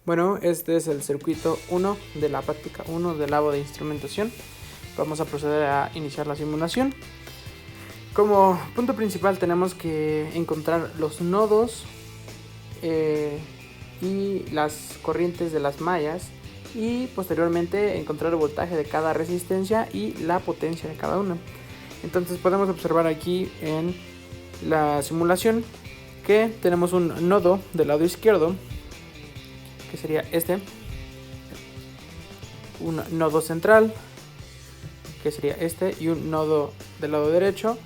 Bueno, este es el circuito 1 de la práctica 1 del labo de instrumentación. Vamos a proceder a iniciar la simulación. Como punto principal tenemos que encontrar los nodos y las corrientes de las mallas, y posteriormente encontrar el voltaje de cada resistencia y la potencia de cada una. Entonces podemos observar aquí en la simulación que tenemos un nodo del lado izquierdo, que sería este, un nodo central, que sería este, y un nodo del lado derecho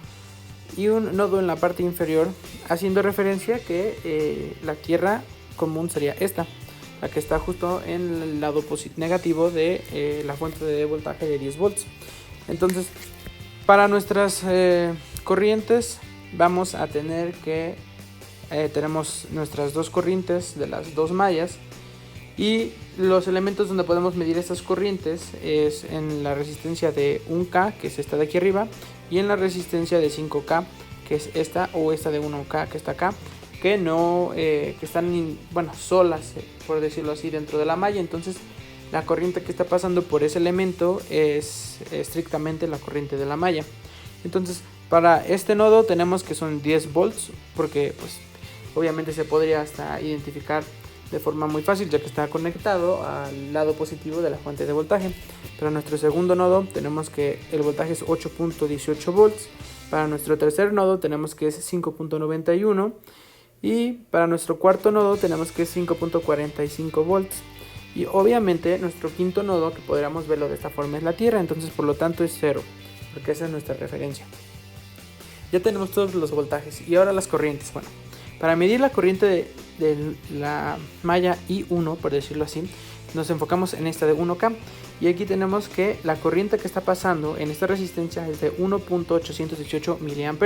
y un nodo en la parte inferior, haciendo referencia que la tierra común sería esta, la que está justo en el lado negativo de la fuente de voltaje de 10 volts. Entonces, para nuestras corrientes vamos a tener que tenemos nuestras dos corrientes de las dos mallas, y los elementos donde podemos medir estas corrientes es en la resistencia de 1K, que es esta de aquí arriba, y en la resistencia de 5K, que es esta, o esta de 1K, que está acá, que no que están solas, por decirlo así, dentro de la malla. Entonces la corriente que está pasando por ese elemento es estrictamente la corriente de la malla. Entonces para este nodo tenemos que son 10 volts, porque pues obviamente se podría hasta identificar de forma muy fácil, ya que está conectado al lado positivo de la fuente de voltaje. Para nuestro segundo nodo tenemos que el voltaje es 8.18 volts. Para nuestro tercer nodo tenemos que es 5.91, y para nuestro cuarto nodo tenemos que es 5.45 volts. Y obviamente nuestro quinto nodo, que podríamos verlo de esta forma, es la Tierra, entonces por lo tanto es 0, porque esa es nuestra referencia. Ya tenemos todos los voltajes y ahora las corrientes. Bueno, para medir la corriente de la malla I1, por decirlo así, nos enfocamos en esta de 1K, y aquí tenemos que la corriente que está pasando en esta resistencia es de 1.818 mA.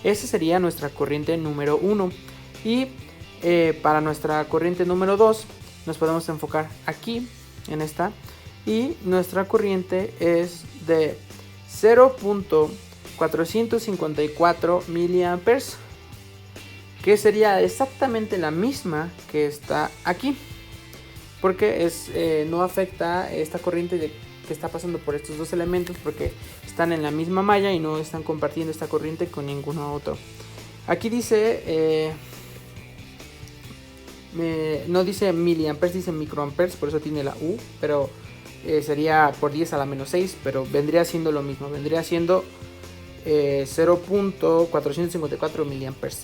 Esa sería nuestra corriente número 1. Y para nuestra corriente número 2 nos podemos enfocar aquí en esta, y nuestra corriente es de 0.454 mA, que sería exactamente la misma que está aquí, porque no afecta esta corriente que está pasando por estos dos elementos, porque están en la misma malla y no están compartiendo esta corriente con ninguno otro. Aquí dice no dice miliamperes, dice microamperes, por eso tiene la U, pero sería por 10 a la menos 6, pero vendría siendo lo mismo, vendría siendo 0.454 miliamperes.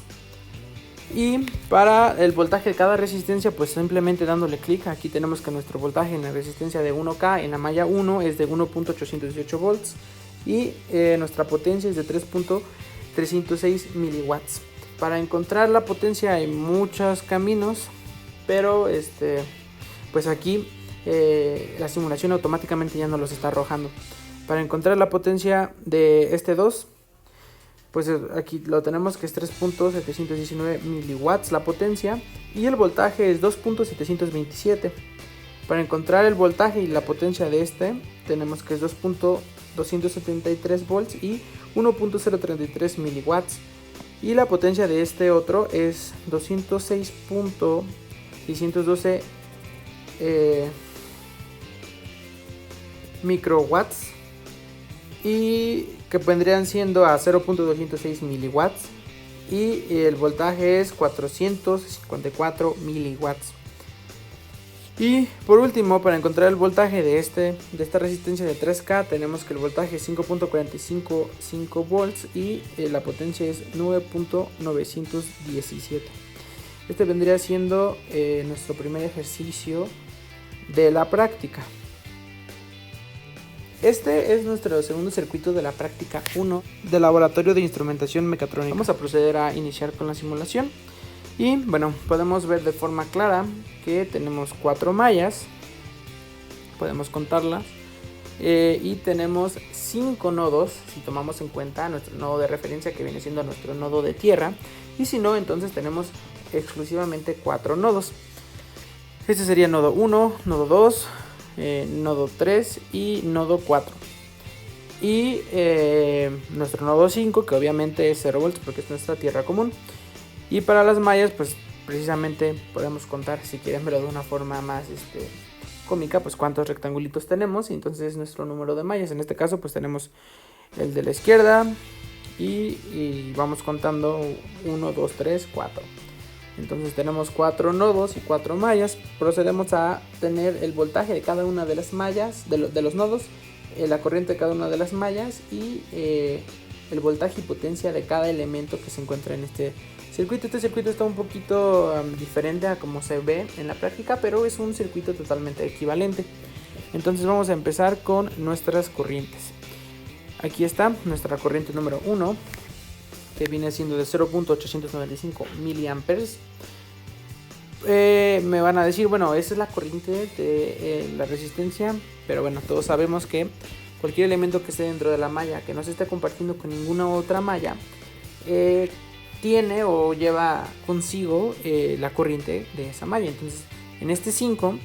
Y para el voltaje de cada resistencia, pues simplemente dándole clic, aquí tenemos que nuestro voltaje en la resistencia de 1K en la malla 1 es de 1.818 volts, y nuestra potencia es de 3.306 miliwatts. Para encontrar la potencia hay muchos caminos, pero pues aquí la simulación automáticamente ya nos los está arrojando. Para encontrar la potencia de este 2, pues aquí lo tenemos, que es 3.719 miliwatts la potencia, y el voltaje es 2.727. Para encontrar el voltaje y la potencia de este tenemos que es 2.273 volts y 1.033 miliwatts, y la potencia de este otro es 206.612 microwatts, y que vendrían siendo a 0.206 miliwatts, y el voltaje es 454 miliwatts. Y por último, para encontrar el voltaje de esta resistencia de 3K, tenemos que el voltaje es 5.455 volts y la potencia es 9.917. Este vendría siendo nuestro primer ejercicio de la práctica. Este es nuestro segundo circuito de la práctica 1 del laboratorio de instrumentación mecatrónica. Vamos a proceder a iniciar con la simulación. Y bueno, podemos ver de forma clara que tenemos 4 mallas, podemos contarlas, y tenemos 5 nodos, si tomamos en cuenta nuestro nodo de referencia, que viene siendo nuestro nodo de tierra, y si no, entonces tenemos exclusivamente 4 nodos. Este sería nodo 1, nodo 2, nodo 3 y nodo 4. Y nuestro nodo 5, que obviamente es 0 volts porque es nuestra tierra común. Y para las mallas, pues precisamente podemos contar, si quieren verlo de una forma más cómica, pues cuántos rectangulitos tenemos, y entonces nuestro número de mallas. En este caso pues tenemos el de la izquierda y vamos contando 1, 2, 3, 4. Entonces tenemos 4 nodos y 4 mallas. Procedemos a tener el voltaje de cada una de las mallas, de los nodos, la corriente de cada una de las mallas y el voltaje y potencia de cada elemento que se encuentra en este circuito. Este circuito está un poquito diferente a como se ve en la práctica, pero es un circuito totalmente equivalente. Entonces vamos a empezar con nuestras corrientes. Aquí está nuestra corriente número 1, que viene siendo de 0.895 miliamperes. Me van a decir, bueno, esa es la corriente de la resistencia, pero bueno, todos sabemos que cualquier elemento que esté dentro de la malla que no se esté compartiendo con ninguna otra malla tiene o lleva consigo la corriente de esa malla. Entonces en este 5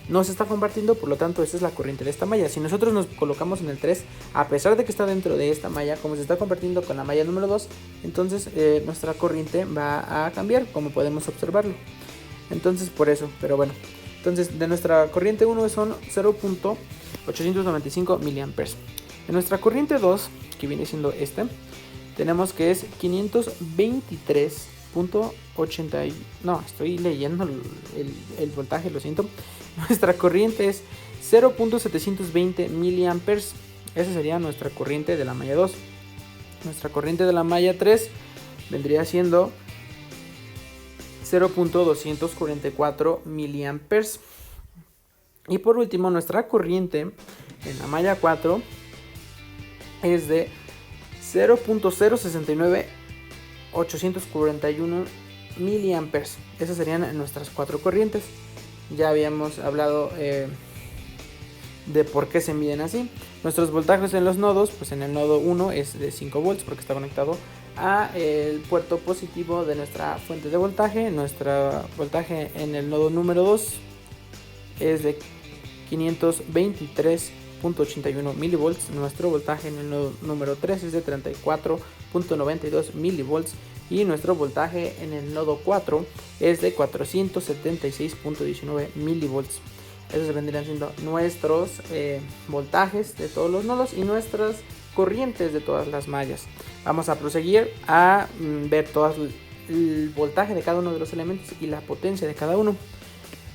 no se está compartiendo, por lo tanto esta es la corriente de esta malla. Si nosotros nos colocamos en el 3, a pesar de que está dentro de esta malla, como se está compartiendo con la malla número 2, entonces nuestra corriente va a cambiar, como podemos observarlo. Entonces por eso, pero bueno, entonces de nuestra corriente 1 son 0.895 miliamperes. De nuestra corriente 2, que viene siendo tenemos que es 523.80. No, estoy leyendo el voltaje, lo siento. Nuestra corriente es 0.720 miliamperes. Esa sería nuestra corriente de la malla 2. Nuestra corriente de la malla 3 vendría siendo 0.244 miliamperes. Y por último, nuestra corriente en la malla 4 es de 0.069841 miliamperes. Esas serían nuestras 4 corrientes. Ya habíamos hablado de por qué se miden así. Nuestros voltajes en los nodos, pues en el nodo 1 es de 5 volts porque está conectado a el puerto positivo de nuestra fuente de voltaje. Nuestro voltaje en el nodo número 2 es de 523.81 milivolts. Nuestro voltaje en el nodo número 3 es de 34.92 milivolts. Y nuestro voltaje en el nodo 4 es de 476.19 milivolts. Esos vendrían siendo nuestros voltajes de todos los nodos y nuestras corrientes de todas las mallas. Vamos a proseguir a ver todo el voltaje de cada uno de los elementos y la potencia de cada uno.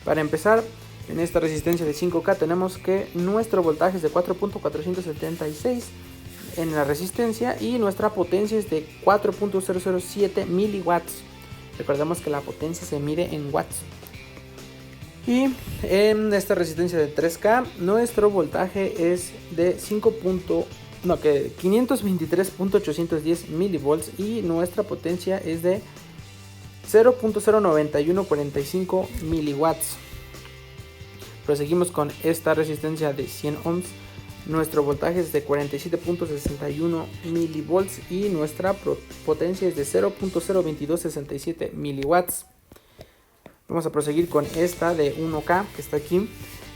Para empezar, en esta resistencia de 5K tenemos que nuestro voltaje es de 4.476 en la resistencia y nuestra potencia es de 4.007 miliwatts. Recordemos que la potencia se mide en watts. Y en esta resistencia de 3K nuestro voltaje es de 523.810 milivolts y nuestra potencia es de 0.09145 miliwatts. Proseguimos con esta resistencia de 100 ohms. Nuestro voltaje es de 47.61 milivolts y nuestra potencia es de 0.02267 miliwatts. Vamos a proseguir con esta de 1K que está aquí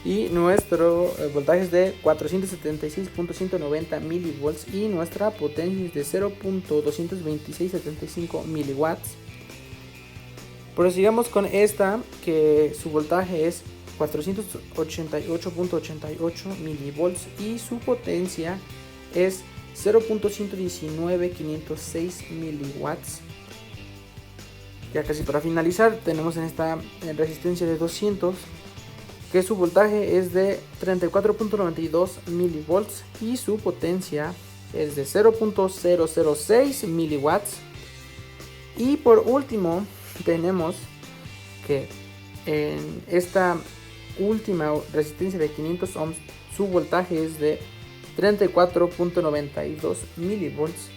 y nuestro voltaje es de 476.190 milivolts y nuestra potencia es de 0.22675 miliwatts. Prosigamos con esta que su voltaje es 488.88 milivolts y su potencia es 0.119506 miliwatts. Ya casi para finalizar, tenemos en esta resistencia de 200 que su voltaje es de 34.92 milivolts y su potencia es de 0.006 miliwatts. Y por último tenemos que en esta última resistencia de 500 ohms su voltaje es de 34.92 milivolts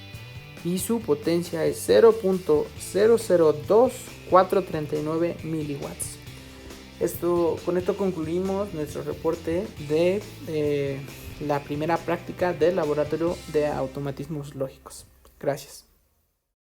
y su potencia es 0.002439 miliwatts. Con esto concluimos nuestro reporte de la primera práctica del laboratorio de automatismos lógicos. Gracias.